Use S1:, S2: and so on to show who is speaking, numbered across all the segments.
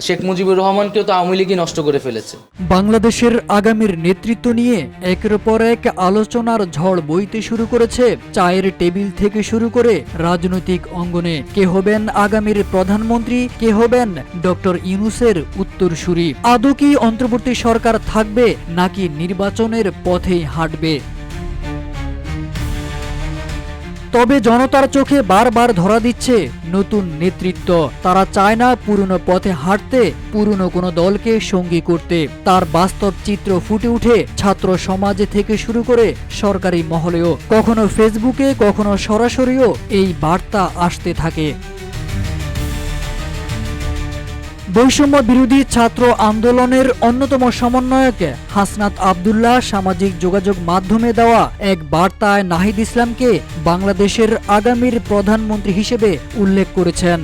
S1: শেখ মুজিবুর রহমানকেও তো আওয়ামী লীগই নষ্ট করে ফেলেছে।
S2: বাংলাদেশের আগামীর নেতৃত্ব নিয়ে একের পর এক আলোচনার ঝড় বইতে শুরু করেছে চায়ের টেবিল থেকে শুরু করে রাজনৈতিক অঙ্গনে। কে হবেন আগামীর প্রধানমন্ত্রী, কে হবেন ডক্টর ইউনূসের উত্তরসূরি, আদৌ কি অন্তর্বর্তী সরকার থাকবে নাকি নির্বাচনের পথেই হাঁটবে? তবে জনতার চোখে বারবার ধরা দিচ্ছে নতুন নেতৃত্ব। তারা চায় না পুরনো পথে হাঁটতে, পুরনো কোনো দলকে সঙ্গী করতে। তার বাস্তব চিত্র ফুটে উঠে ছাত্র সমাজ থেকে শুরু করে সরকারি মহলেও। কখনো ফেসবুকে, কখনো সরাসরিও এই বার্তা আসতে থাকে। বৈষম্য বিরোধী ছাত্র আন্দোলনের অন্যতম সমন্বয়ক হাসনাত আব্দুল্লাহ সামাজিক যোগাযোগ মাধ্যমে দেওয়া এক বার্তায় নাহিদ ইসলামকে বাংলাদেশের আগামীর প্রধানমন্ত্রী হিসেবে উল্লেখ করেছেন।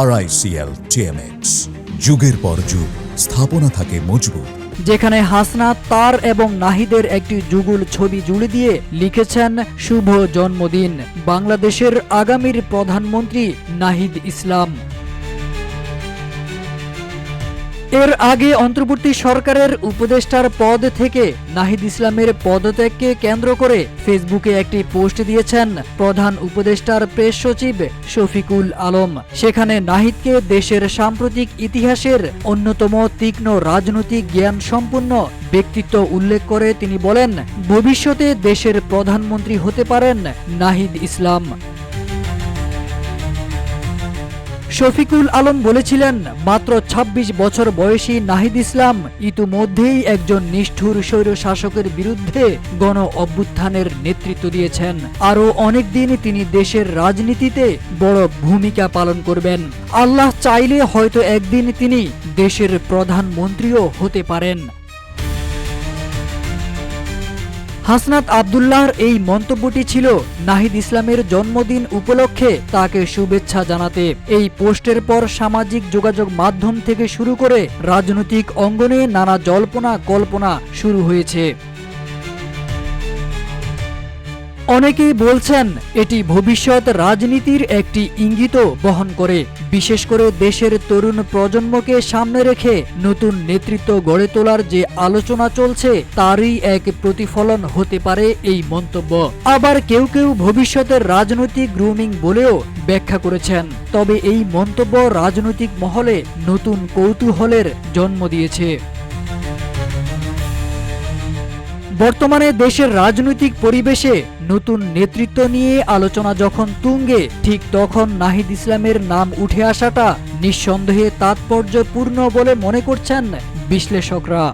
S3: RICL TMX, যুগের পর যুগ স্থাপনা থাকে মজবুত।
S2: যেখানে হাসনাত তার এবং নাহিদের একটি যুগল ছবি জুড়ে দিয়ে লিখেছেন, শুভ জন্মদিন বাংলাদেশের আগামীর প্রধানমন্ত্রী নাহিদ ইসলাম। এর আগে অন্তর্বর্তী সরকারের উপদেষ্টার পদ থেকে নাহিদ ইসলামের পদত্যাগকে কেন্দ্র করে ফেসবুকে একটি পোস্ট দিয়েছেন প্রধান উপদেষ্টার প্রেস সচিব শফিকুল আলম। সেখানে নাহিদকে দেশের সাম্প্রতিক ইতিহাসের অন্যতম তীক্ষ্ণ রাজনৈতিক জ্ঞান সম্পন্ন ব্যক্তিত্ব উল্লেখ করে তিনি বলেন, ভবিষ্যতে দেশের প্রধানমন্ত্রী হতে পারেন নাহিদ ইসলাম। শফিকুল আলম বলেছিলেন, মাত্র ২৬ বছর বয়সী নাহিদ ইসলাম ইতিমধ্যেই একজন নিষ্ঠুর স্বৈরশাসকের বিরুদ্ধে গণ অভ্যুত্থানের নেতৃত্ব দিয়েছেন। আরও অনেকদিন তিনি দেশের রাজনীতিতে বড় ভূমিকা পালন করবেন। আল্লাহ চাইলে হয়তো একদিন তিনি দেশের প্রধানমন্ত্রীও হতে পারেন। হাসনাত আব্দুল্লাহর এই মন্তব্যটি ছিল নাহিদ ইসলামের জন্মদিন উপলক্ষে তাকে শুভেচ্ছা জানাতে। এই পোস্টের পর সামাজিক যোগাযোগ মাধ্যম থেকে শুরু করে রাজনৈতিক অঙ্গনে নানা জল্পনা কল্পনা শুরু হয়েছে। অনেকেই বলছেন এটি ভবিষ্যৎ রাজনীতির একটি ইঙ্গিত বহন করে, বিশেষ করে দেশের তরুণ প্রজন্মকে সামনে রেখে নতুন নেতৃত্ব গড়ে তোলার যে আলোচনা চলছে তারই এক প্রতিফলন হতে পারে এই মন্তব্য। আবার কেউ কেউ ভবিষ্যতের রাজনৈতিক গ্রুমিং বলেও ব্যাখ্যা করেছেন। তবে এই মন্তব্য রাজনৈতিক মহলে নতুন কৌতূহলের জন্ম দিয়েছে। বর্তমানে দেশের রাজনৈতিক পরিবেশে নতুন নেতৃত্ব নিয়ে আলোচনা যখন তুঙ্গে, ঠিক তখন নাহিদ ইসলামের নাম উঠে আসাটা নিঃসন্দেহে তাৎপর্যপূর্ণ বলে মনে করছেন বিশ্লেষকরা।